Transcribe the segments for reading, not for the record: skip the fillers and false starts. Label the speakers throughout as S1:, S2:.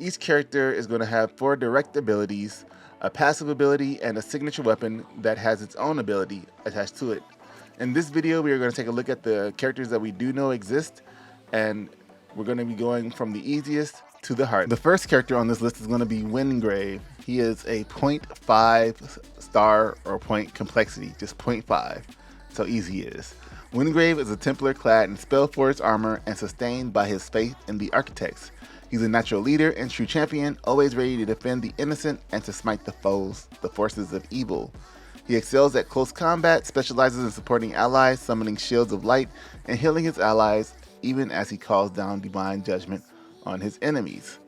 S1: Each character is going to have 4 direct abilities, a passive ability, and a signature weapon that has its own ability attached to it. In this video, we are going to take a look at the characters that we do know exist, and we're going to be going from the easiest to the hardest. The first character on this list is going to be Wingrave. He is a 0.5 star or point complexity, just 0.5. That's how easy he is. Wingrave is a Templar clad in Spellforce armor and sustained by his faith in the Architects. He's a natural leader and true champion, always ready to defend the innocent and to smite the forces of evil. He excels at close combat, specializes in supporting allies, summoning shields of light, and healing his allies, even as he calls down divine judgment on his enemies.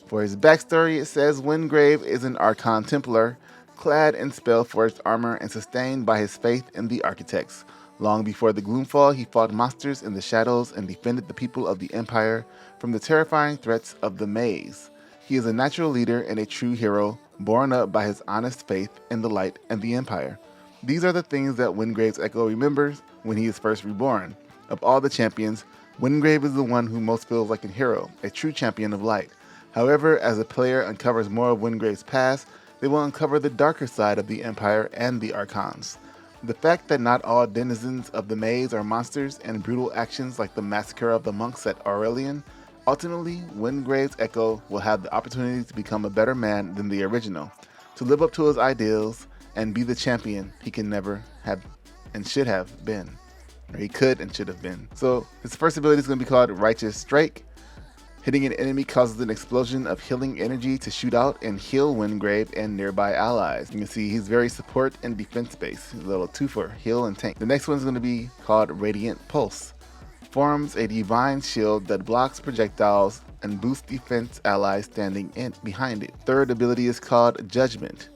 S1: For his backstory, it says Wingrave is an Archon Templar, clad in Spellforce armor and sustained by his faith in the Architects. Long before the Gloomfall, he fought monsters in the shadows and defended the people of the Empire from the terrifying threats of the Maze. He is a natural leader and a true hero, born up by his honest faith in the light and the Empire. These are the things that Wingrave's Echo remembers when he is first reborn. Of all the champions, Wingrave is the one who most feels like a hero, a true champion of light. However, as a player uncovers more of Wingrave's past, they will uncover the darker side of the Empire and the Archons. The fact that not all denizens of the maze are monsters and brutal actions like the massacre of the monks at Aurelian, ultimately, Wingrave's Echo will have the opportunity to become a better man than the original, to live up to his ideals and be the champion he can never have and should have been. Or he could and should have been. So his first ability is going to be called Righteous Strike. Hitting an enemy causes an explosion of healing energy to shoot out and heal Wingrave and nearby allies. You can see he's very support and defense based. A little twofer, heal and tank. The next one is going to be called Radiant Pulse. Forms a divine shield that blocks projectiles and boosts defense allies standing behind it. Third ability is called Judgment.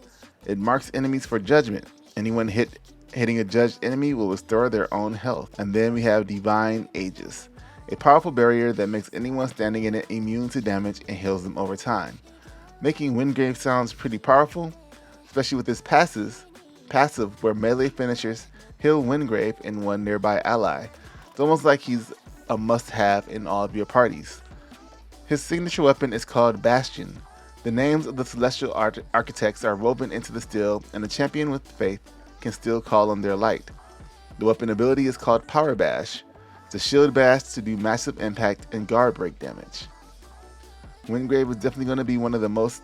S1: It marks enemies for judgment. Anyone hitting a judged enemy will restore their own health. And then we have Divine Aegis, a powerful barrier that makes anyone standing in it immune to damage and heals them over time. Making Wingrave sounds pretty powerful, especially with his passive where melee finishers heal Wingrave and one nearby ally. It's almost like he's a must-have in all of your parties. His signature weapon is called Bastion. The names of the celestial architects are woven into the steel, and a champion with faith can still call on their light. The weapon ability is called Power Bash. It's a shield bash to do massive impact and guard break damage. Wingrave is definitely going to be one of the most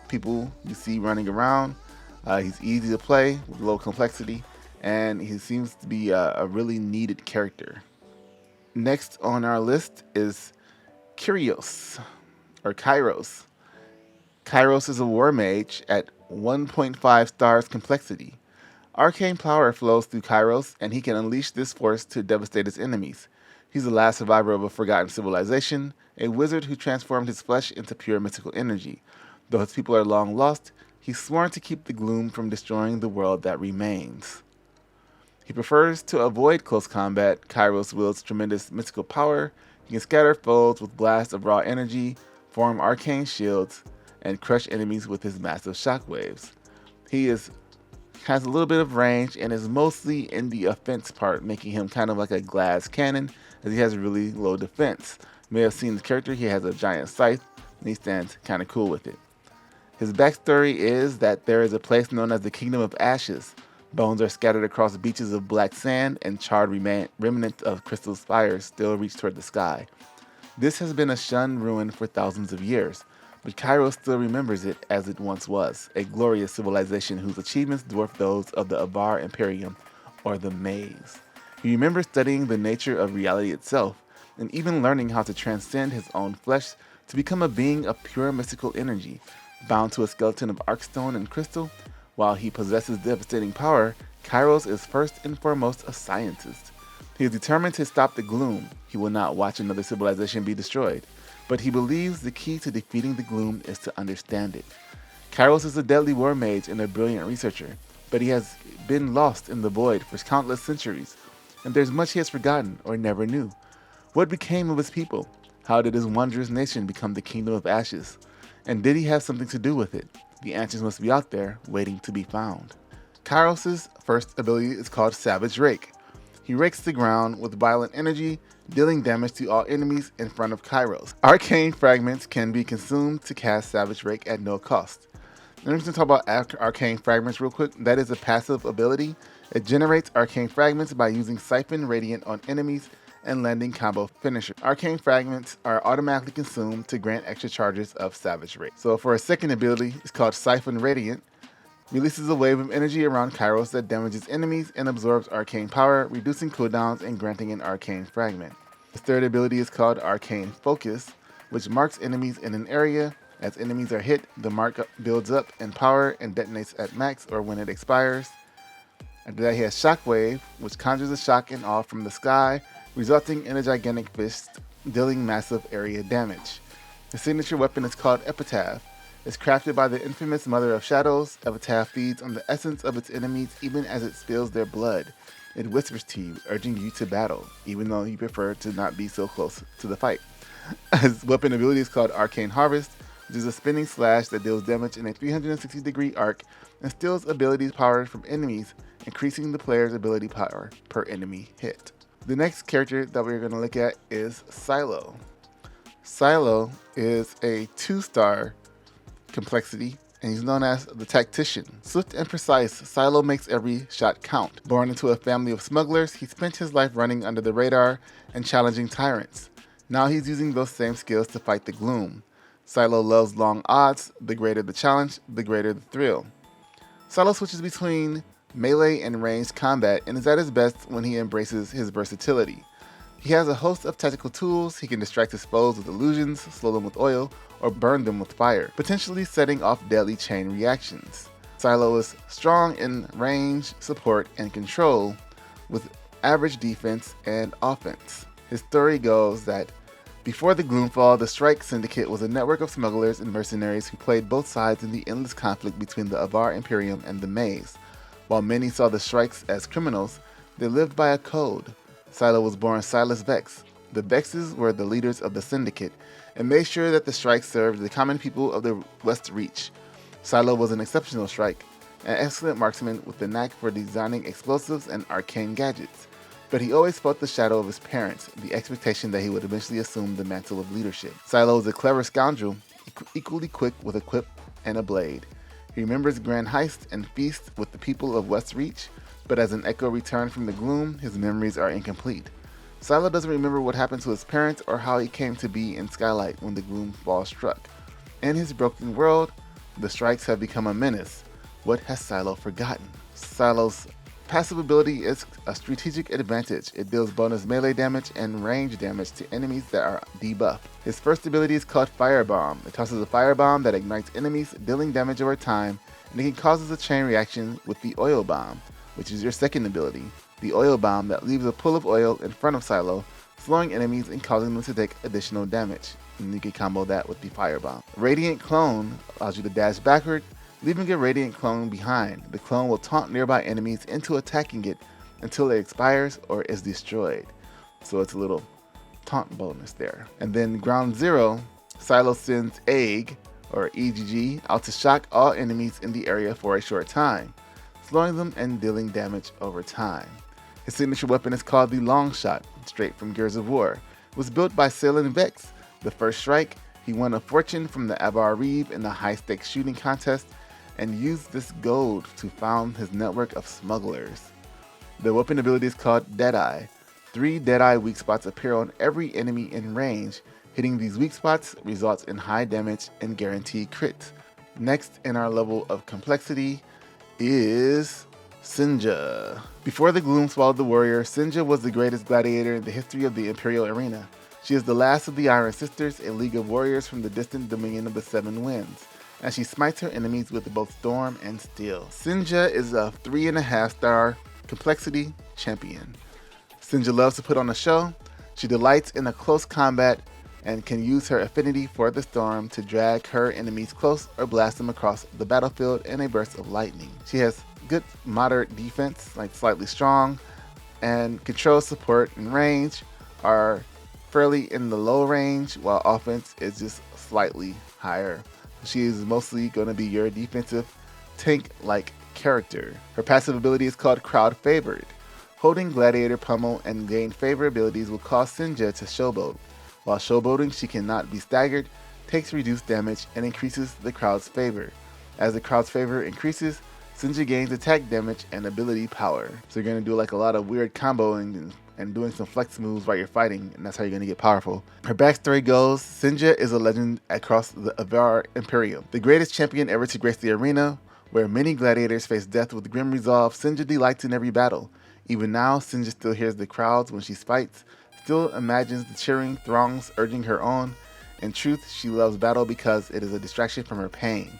S1: people you see running around. He's easy to play with low complexity, and he seems to be a really needed character. Next on our list is Kyros, or Kyros. Kyros is a war mage at 1.5 stars complexity. Arcane power flows through Kyros, and he can unleash this force to devastate his enemies. He's the last survivor of a forgotten civilization, a wizard who transformed his flesh into pure mystical energy. Though his people are long lost, he's sworn to keep the gloom from destroying the world that remains. He prefers to avoid close combat. Kyros wields tremendous mystical power. He can scatter foes with blasts of raw energy, form arcane shields, and crush enemies with his massive shockwaves. He has a little bit of range and is mostly in the offense part, making him kind of like a glass cannon, as he has a really low defense. You may have seen the character. He has a giant scythe, and he stands kind of cool with it. His backstory is that there is a place known as the Kingdom of Ashes. Bones are scattered across beaches of black sand, and charred remnants of crystal spires still reach toward the sky. This has been a shunned ruin for thousands of years, but Kyros still remembers it as it once was, a glorious civilization whose achievements dwarf those of the Avar Imperium, or the Maze. He remembers studying the nature of reality itself, and even learning how to transcend his own flesh to become a being of pure mystical energy. Bound to a skeleton of arkstone and crystal, while he possesses devastating power, Kyros is first and foremost a scientist. He is determined to stop the gloom. He will not watch another civilization be destroyed, but he believes the key to defeating the gloom is to understand it. Kyros is a deadly war mage and a brilliant researcher, but he has been lost in the void for countless centuries, and there's much he has forgotten or never knew. What became of his people? How did his wondrous nation become the Kingdom of Ashes? And did he have something to do with it? The answers must be out there, waiting to be found. Kyros' first ability is called Savage Rake. He rakes the ground with violent energy, dealing damage to all enemies in front of Kyros. Arcane fragments can be consumed to cast Savage Rake at no cost. I'm just going to talk about Arcane Fragments real quick. That is a passive ability. It generates Arcane Fragments by using Siphon Radiant on enemies and landing combo finisher. Arcane Fragments are automatically consumed to grant extra charges of Savage Rake. So for a second ability, it's called Siphon Radiant. Releases a wave of energy around Kyros that damages enemies and absorbs arcane power, reducing cooldowns and granting an arcane fragment. The third ability is called Arcane Focus, which marks enemies in an area. As enemies are hit, the mark builds up in power and detonates at max or when it expires. After that, he has Shockwave, which conjures a shock and awe from the sky, resulting in a gigantic fist, dealing massive area damage. The signature weapon is called Epitaph. It's crafted by the infamous Mother of Shadows. Epitaph feeds on the essence of its enemies even as it spills their blood. It whispers to you, urging you to battle, even though you prefer to not be so close to the fight. His weapon ability is called Arcane Harvest, which is a spinning slash that deals damage in a 360-degree arc and steals abilities power from enemies, increasing the player's ability power per enemy hit. The next character that we're going to look at is Silo. Silo is a 2-star complexity, and he's known as the Tactician. Swift and precise, Silo makes every shot count. Born into a family of smugglers, he spent his life running under the radar and challenging tyrants. Now he's using those same skills to fight the gloom. Silo loves long odds. The greater the challenge, the greater the thrill. Silo switches between melee and ranged combat and is at his best when he embraces his versatility. He has a host of tactical tools. He can distract his foes with illusions, slow them with oil, or burn them with fire, potentially setting off deadly chain reactions. Silo is strong in range, support, and control, with average defense and offense. His story goes that before the Gloomfall, the Strike Syndicate was a network of smugglers and mercenaries who played both sides in the endless conflict between the Avar Imperium and the Maze. While many saw the Strikes as criminals, they lived by a code. Silo was born Silas Vex. The Vexes were the leaders of the Syndicate and made sure that the Strikes served the common people of the West Reach. Silo was an exceptional Strike, an excellent marksman with the knack for designing explosives and arcane gadgets. But he always felt the shadow of his parents, the expectation that he would eventually assume the mantle of leadership. Silo is a clever scoundrel, equally quick with a quip and a blade. He remembers grand heists and feasts with the people of West Reach, but as an echo returned from the gloom, his memories are incomplete. Silo doesn't remember what happened to his parents or how he came to be in Skylight when the Gloomfall struck. In his broken world, the Strikes have become a menace. What has Silo forgotten? Silo's passive ability is a strategic advantage. It deals bonus melee damage and range damage to enemies that are debuffed. His first ability is called Firebomb. It tosses a firebomb that ignites enemies, dealing damage over time, and it causes a chain reaction with the Oil Bomb, which is your second ability. The Oil Bomb that leaves a pool of oil in front of Silo, slowing enemies and causing them to take additional damage. And you can combo that with the Firebomb. Radiant Clone allows you to dash backward, leaving a Radiant Clone behind. The clone will taunt nearby enemies into attacking it until it expires or is destroyed. So it's a little taunt bonus there. And then Ground Zero, Silo sends Egg, or EGG, out to shock all enemies in the area for a short time, slowing them and dealing damage over time. His signature weapon is called the Long Shot, straight from Gears of War. It was built by Salen Vex, the first Strike. He won a fortune from the Avar Reeve in the high-stakes shooting contest, and used this gold to found his network of smugglers. The weapon ability is called Deadeye. 3 Deadeye weak spots appear on every enemy in range. Hitting these weak spots results in high damage and guaranteed crits. Next in our level of complexity is Senja. Before the gloom swallowed the warrior, Senja was the greatest gladiator in the history of the Imperial Arena. She is the last of the Iron Sisters, a league of warriors from the distant dominion of the Seven Winds, and she smites her enemies with both storm and steel. Senja is a 3.5-star complexity champion. Senja loves to put on a show. She delights in a close combat and can use her affinity for the storm to drag her enemies close or blast them across the battlefield in a burst of lightning. She has good moderate defense, like slightly strong, and control, support, and range are fairly in the low range, while offense is just slightly higher. She is mostly going to be your defensive tank-like character. Her passive ability is called Crowd Favored. Holding Gladiator Pummel and Gain Favor abilities will cause Senja to showboat. While showboating, she cannot be staggered, takes reduced damage, and increases the crowd's favor. As the crowd's favor increases, Senja gains attack damage and ability power. So you're going to do like a lot of weird comboing and doing some flex moves while you're fighting, and that's how you're going to get powerful. Her backstory goes, Senja is a legend across the Avar Imperium, the greatest champion ever to grace the arena, where many gladiators face death with grim resolve. Senja delights in every battle. Even now, Senja still hears the crowds when she fights, still imagines the cheering throngs urging her on. In truth, she loves battle because it is a distraction from her pain.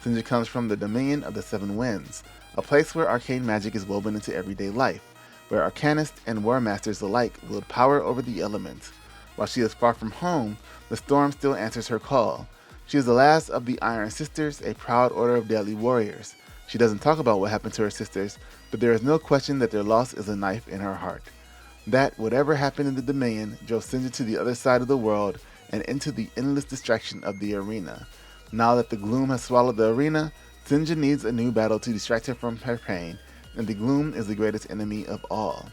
S1: Senja comes from the dominion of the Seven Winds, a place where arcane magic is woven into everyday life, where arcanists and war masters alike wield power over the elements. While she is far from home, the storm still answers her call. She is the last of the Iron Sisters, a proud order of deadly warriors. She doesn't talk about what happened to her sisters, but there is no question that their loss is a knife in her heart. That, whatever happened in the Dominion, drove Senja to the other side of the world and into the endless distraction of the arena. Now that the gloom has swallowed the arena, Senja needs a new battle to distract her from her pain, and the gloom is the greatest enemy of all.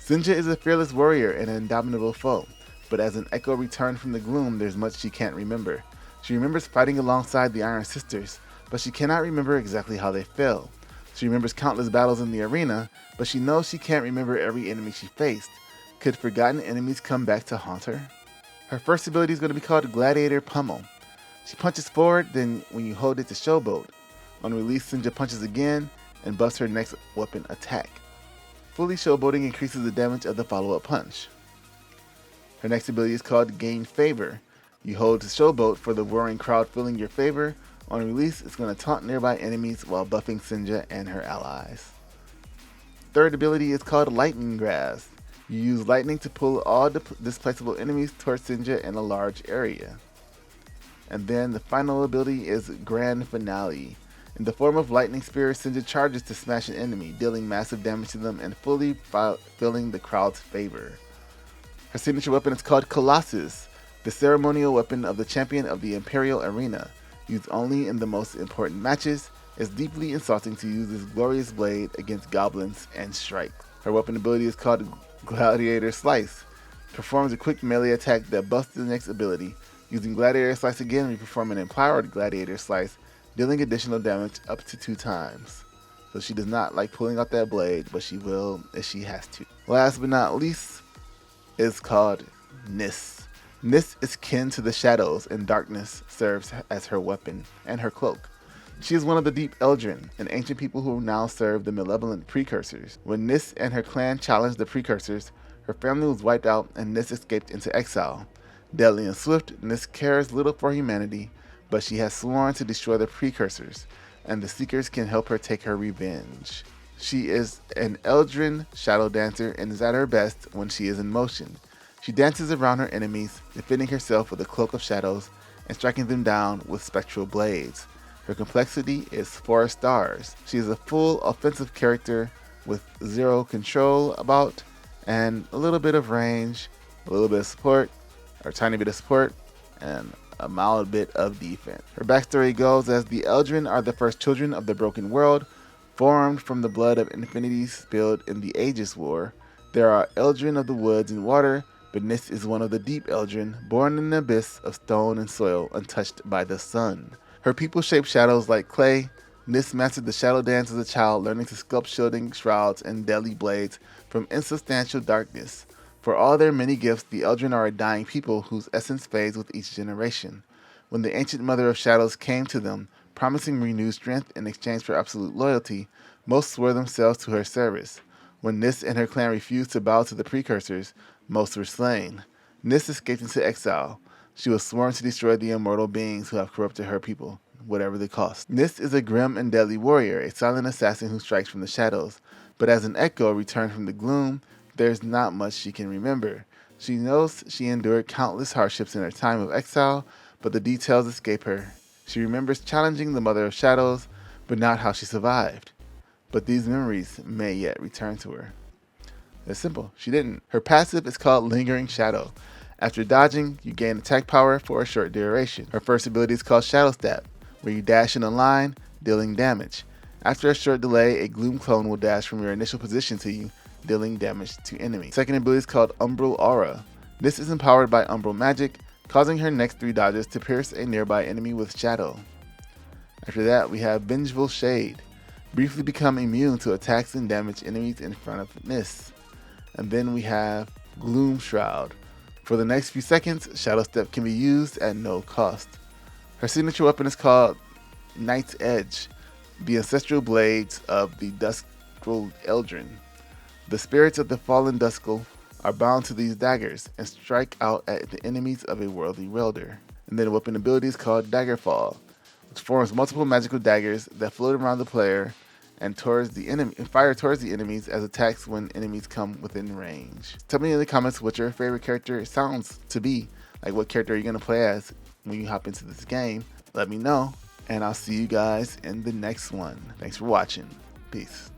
S1: Senja is a fearless warrior and an indomitable foe, but as an echo returned from the gloom, there's much she can't remember. She remembers fighting alongside the Iron Sisters, but she cannot remember exactly how they fell. She remembers countless battles in the arena, but she knows she can't remember every enemy she faced. Could forgotten enemies come back to haunt her? Her first ability is going to be called Gladiator Pummel. She punches forward, then when you hold it to showboat. On release, Senja punches again and buffs her next weapon attack. Fully showboating increases the damage of the follow-up punch. Her next ability is called Gain Favor. You hold to showboat for the roaring crowd feeling your favor. On release, it's going to taunt nearby enemies while buffing Senja and her allies. Third ability is called Lightning Grasp. You use lightning to pull all displaceable enemies towards Senja in a large area. And then the final ability is Grand Finale. In the form of Lightning Spear, Senja charges to smash an enemy, dealing massive damage to them and fully filling the crowd's favor. Her signature weapon is called Colossus, the ceremonial weapon of the champion of the Imperial Arena. Used only in the most important matches, it's deeply insulting to use this glorious blade against goblins and strike. Her weapon ability is called Gladiator Slice. Performs a quick melee attack that busts the next ability. Using Gladiator Slice again, we perform an empowered Gladiator Slice, dealing additional damage up to 2 times. So she does not like pulling out that blade, but she will if she has to. Last but not least is called Niss. Niss is kin to the shadows, and darkness serves as her weapon and her cloak. She is one of the Deep Eldrin, an ancient people who now serve the malevolent Precursors. When Niss and her clan challenged the Precursors, her family was wiped out and Niss escaped into exile. Deadly and swift, Niss cares little for humanity, but she has sworn to destroy the Precursors, and the Seekers can help her take her revenge. She is an Eldrin shadow dancer and is at her best when she is in motion. She dances around her enemies, defending herself with a cloak of shadows and striking them down with spectral blades. Her complexity is 4 stars. She is a full offensive character with 0 control about and a little bit of range, a little bit of support, or a tiny bit of support, and a mild bit of defense. Her backstory goes as the Eldrin are the first children of the broken world, formed from the blood of infinity spilled in the Aegis War. There are Eldrin of the woods and water, but Niss is one of the Deep Eldrin, born in an abyss of stone and soil, untouched by the sun. Her people shape shadows like clay. Niss mastered the shadow dance as a child, learning to sculpt shielding shrouds and deadly blades from insubstantial darkness. For all their many gifts, the Eldrin are a dying people whose essence fades with each generation. When the ancient Mother of Shadows came to them, promising renewed strength in exchange for absolute loyalty, most swore themselves to her service. When Niss and her clan refused to bow to the Precursors, most were slain. Niss escaped into exile. She was sworn to destroy the immortal beings who have corrupted her people, whatever the cost. Niss is a grim and deadly warrior, a silent assassin who strikes from the shadows. But as an echo returned from the gloom, there's not much she can remember. She knows she endured countless hardships in her time of exile, but the details escape her. She remembers challenging the Mother of Shadows, but not how she survived. But these memories may yet return to her. It's simple, she didn't. Her passive is called Lingering Shadow. After dodging, you gain attack power for a short duration. Her first ability is called Shadow Step, where you dash in a line, dealing damage. After a short delay, a Gloom clone will dash from your initial position to you, dealing damage to enemies. Second ability is called Umbral Aura. This is empowered by Umbral magic, causing her next 3 dodges to pierce a nearby enemy with shadow. After that, we have Vengeful Shade. Briefly become immune to attacks and damage enemies in front of Niss. And then we have Gloom Shroud. For the next few seconds, Shadow Step can be used at no cost. Her signature weapon is called Night's Edge, the ancestral blades of the Duskull Eldrin. The spirits of the fallen Duskull are bound to these daggers and strike out at the enemies of a worldly welder. And then a weapon ability is called Daggerfall, which forms multiple magical daggers that float around the player and fire towards the enemies as attacks when enemies come within range. Tell me in the comments what your favorite character sounds to be. Like, what character are you going to play as when you hop into this game? Let me know, and I'll see you guys in the next one. Thanks for watching. Peace.